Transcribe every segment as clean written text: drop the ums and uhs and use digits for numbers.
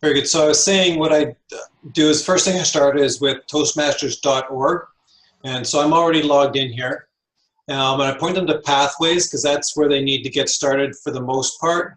Very good. So I was saying what I do is first thing I start is with Toastmasters.org. And so I'm already logged in here. And I point them to pathways because that's where they need to get started for the most part.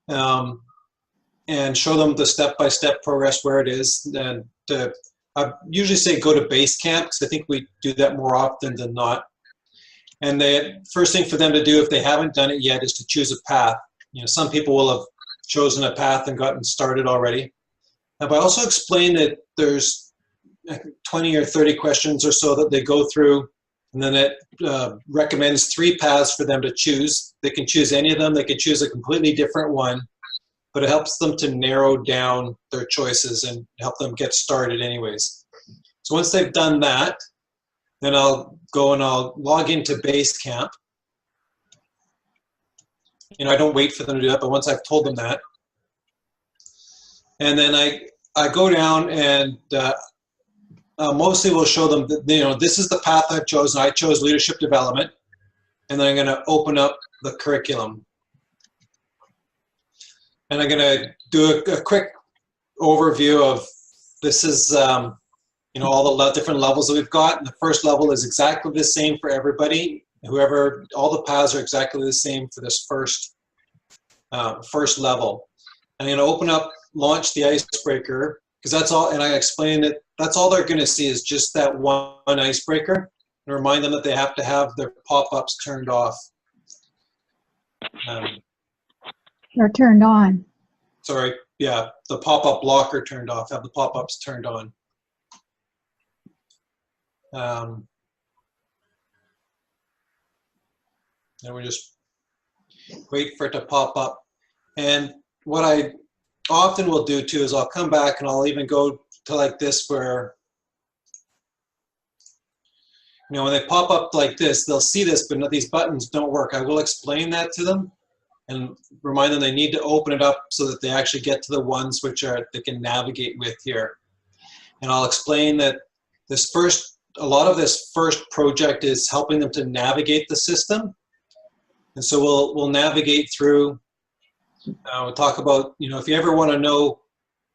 And show them the step-by-step progress where it is. And I usually say go to Basecamp because I think we do that more often than not. And the first thing for them to do if they haven't done it yet is to choose a path. You know, some people will have chosen a path and gotten started already. But I also explain that there's 20 or 30 questions or so that they go through, and then it recommends 3 paths for them to choose. They can choose any of them. They can choose a completely different one, but it helps them to narrow down their choices and help them get started anyways. So once they've done that, then I'll go and I'll log into Basecamp. You know, I don't wait for them to do that, but once I've told them that, and then I go down and mostly will show them that, you know, this is the path I've chosen. I chose leadership development, and then I'm going to open up the curriculum. And I'm going to do a quick overview of this is, you know, all the different levels that we've got. And the first level is exactly the same for everybody. Whoever, all the paths are exactly the same for this first level. And I'm going to open up, launch the icebreaker, because that's all, and I explain that that's all they're going to see is just that one icebreaker, and remind them that they have to have their pop-ups turned off. They're turned on. Sorry, yeah, the pop-up blocker turned off, have the pop-ups turned on. And we just wait for it to pop up. And what I often will do too is I'll come back and I'll even go to like this where, you know, when they pop up like this, they'll see this, but these buttons don't work. I will explain that to them and remind them they need to open it up so that they actually get to the ones which are they can navigate with here. And I'll explain that this first, a lot of this first project is helping them to navigate the system. And so we'll navigate through. We'll talk about, you know, if you ever want to know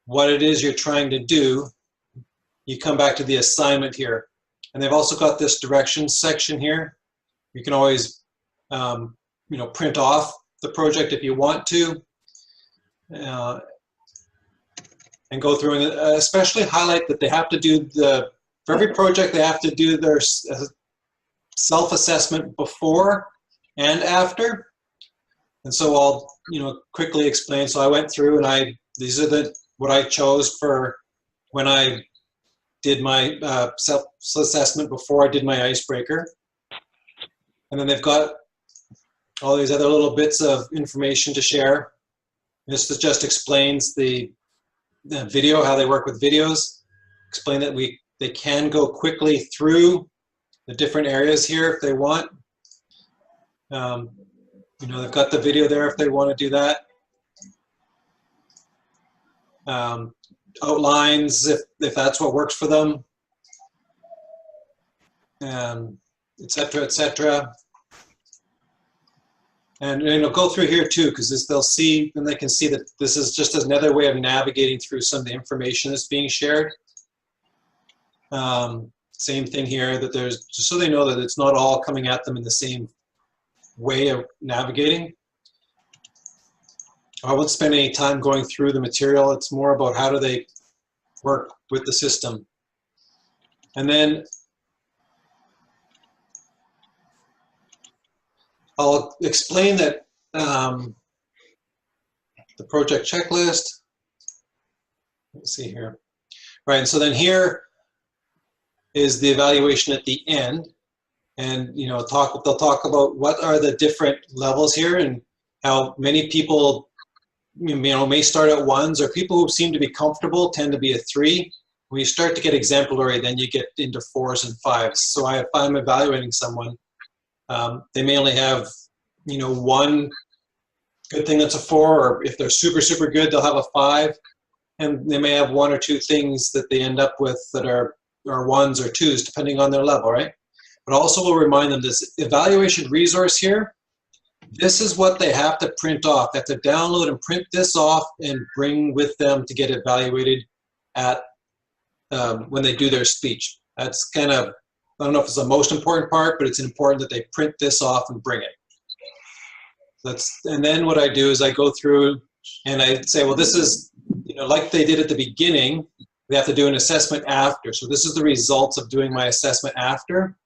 what it is you're trying to do, you come back to the assignment here. And they've also got this directions section here. You can always, you know, print off the project if you want to, and go through and especially highlight that they have to do for every project they have to do their self-assessment before and after. And so I'll, you know, quickly explain. So I went through and these are what I chose for when I did my self-assessment before I did my icebreaker. And then they've got all these other little bits of information to share. This just explains the video, how they work with videos. Explain that they can go quickly through the different areas here if they want. You know, they've got the video there if they want to do that. Outlines if that's what works for them, et cetera, et cetera. And you know, go through here too, because they'll see, and they can see that this is just another way of navigating through some of the information that's being shared. Same thing here, that there's, just so they know that it's not all coming at them in the same way of navigating. I won't spend any time going through the material. It's more about how do they work with the system. And then I'll explain that the project checklist. Let's see here. Right, and so then here is the evaluation at the end. And you know, they'll talk about what are the different levels here and how many people, you know, may start at 1s, or people who seem to be comfortable tend to be a 3. When you start to get exemplary, then you get into 4s and 5s. So if I'm evaluating someone, they may only have, you know, 1 good thing that's a 4, or if they're super, super good, they'll have a 5. And they may have 1 or 2 things that they end up with that are 1s or 2s, depending on their level, right? But also we'll remind them this evaluation resource here This is what they have to print off. They have to download and print this off and bring with them to get evaluated at when they do their speech. That's kind of, I don't know if it's the most important part, but it's important that they print this off and bring it. And then what I do is I go through and I say, well, this is, like they did at the beginning, we have to do an assessment after. So this is the results of doing my assessment after.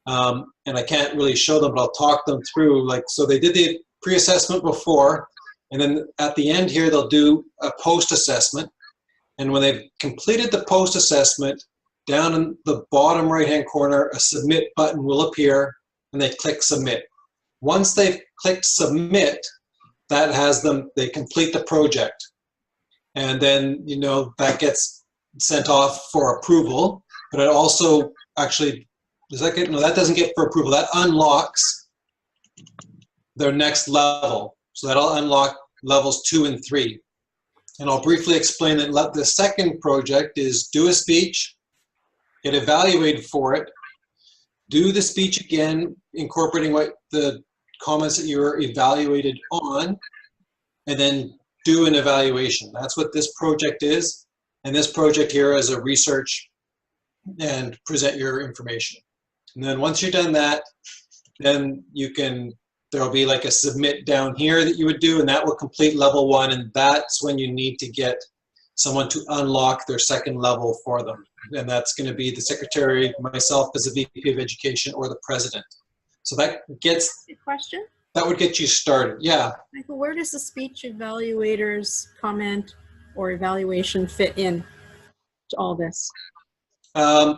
And I can't really show them, but I'll talk them through. So they did the pre-assessment before, and then at the end here, they'll do a post-assessment. And when they've completed the post-assessment, down in the bottom right-hand corner, a submit button will appear, and they click submit. Once they've clicked submit, that has them, they complete the project. And then, that gets sent off for approval, but it also actually, no, that doesn't get for approval. That unlocks their next level. So that'll unlock levels 2 and 3. And I'll briefly explain that the second project is do a speech, get evaluated for it, do the speech again, incorporating what the comments that you were evaluated on, and then do an evaluation. That's what this project is. And this project here is a research and present your information. And then once you're done that, then there'll be like a submit down here that you would do, and that will complete level 1, and that's when you need to get someone to unlock their second level for them. And that's going to be the secretary, myself as a VP of Education, or the president. So that gets... Good question. That would get you started, yeah. Michael, where does the speech evaluator's comment or evaluation fit in to all this?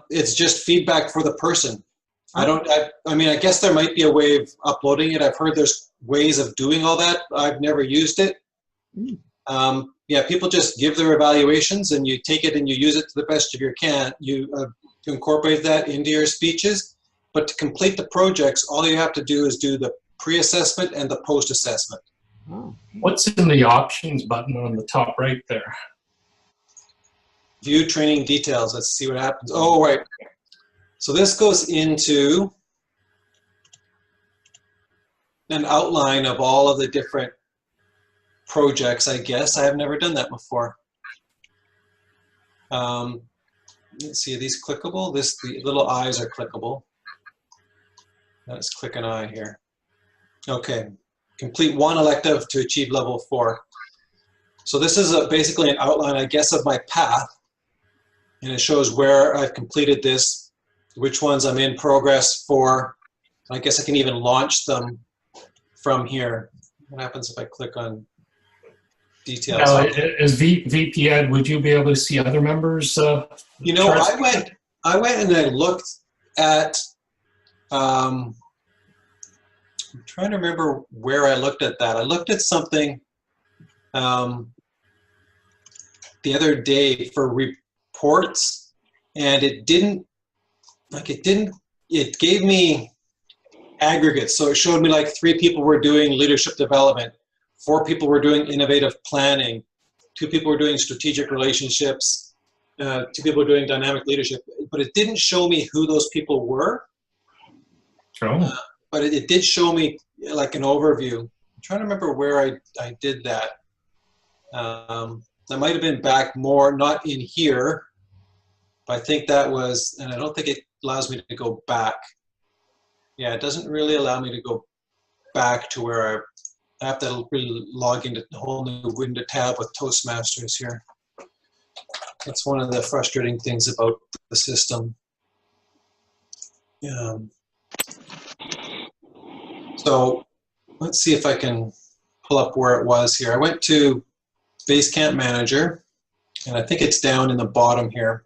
It's just feedback for the person. I mean, I guess there might be a way of uploading it. I've heard there's ways of doing all that. I've never used it. Yeah, people just give their evaluations, and you take it and you use it to the best of your can. You incorporate that into your speeches. But to complete the projects, all you have to do is do the pre-assessment and the post-assessment. Oh. What's in the options button on the top right there? View training details. Let's see what happens. Oh, right. So this goes into an outline of all of the different projects, I guess. I have never done that before. Let's see, are these clickable? The little eyes are clickable. Let's click an eye here. Okay, complete 1 elective to achieve level 4. So this is basically an outline, I guess, of my path. And it shows where I've completed this, which ones I'm in progress for. I guess I can even launch them from here. What happens if I click on details? Now, as VP Ed, would you be able to see other members? I went and I looked at, I'm trying to remember where I looked at that. I looked at something the other day for reports, and it gave me aggregates. So it showed me like 3 people were doing leadership development, 4 people were doing innovative planning, 2 people were doing strategic relationships, 2 people were doing dynamic leadership, but it didn't show me who those people were. Oh. But it did show me like an overview. I'm trying to remember where I did that. That might have been back more, not in here, but I think that was, and I don't think it allows me to go back. Yeah, it doesn't really allow me to go back to where I have to really log into a whole new window tab with Toastmasters here. That's one of the frustrating things about the system. So let's see if I can pull up where it was here. I went to Basecamp Manager, and I think it's down in the bottom here.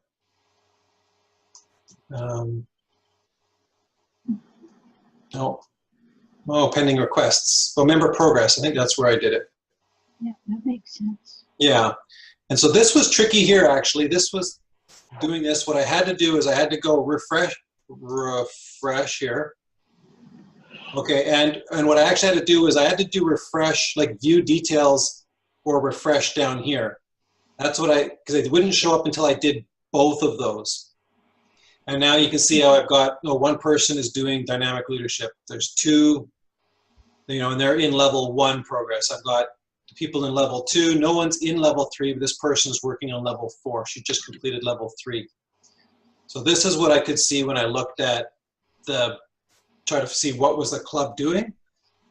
Pending requests. Oh, member progress. I think that's where I did it. Yeah, that makes sense. Yeah. And so this was tricky here, actually. This was doing this. What I had to do is I had to go refresh here. Okay, and what I actually had to do is I had to do refresh, like view details or refresh down here. That's what because it wouldn't show up until I did both of those. And now you can see how I've got, 1 person is doing dynamic leadership. There's 2 and they're in level 1 progress. I've got people in level 2. No one's in level 3, but this person is working on level 4. She just completed level 3. So this is what I could see when I looked at try to see what was the club doing.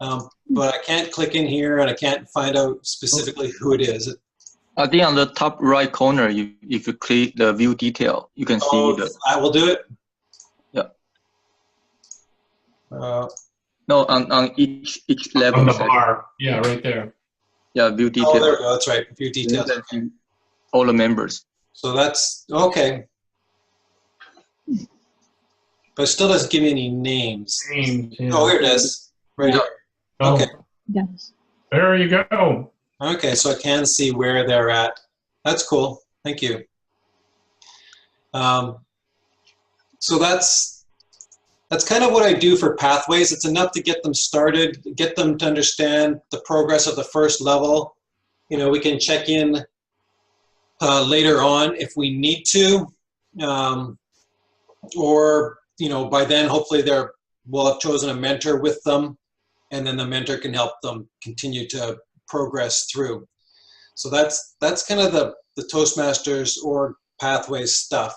But I can't click in here and I can't find out specifically who it is. I think on the top right corner, if you click the view detail, you can see the. I will do it. Yeah. No, on each level. On the bar. Yeah, right there. Yeah, view detail. Oh, there we go. That's right. View details. You can see all the members. So that's okay. But it still doesn't give me any names. Yeah. Oh, here it is. Right here. Oh, Okay. Does. there you go. Okay, so I can see where they're at. That's cool. Thank you. So that's kind of what I do for pathways. It's enough to get them started, get them to understand the progress of the first level. We can check in later on if we need to, or by then hopefully we'll have chosen a mentor with them, and then the mentor can help them continue to progress through. So that's kind of the Toastmasters or pathways stuff.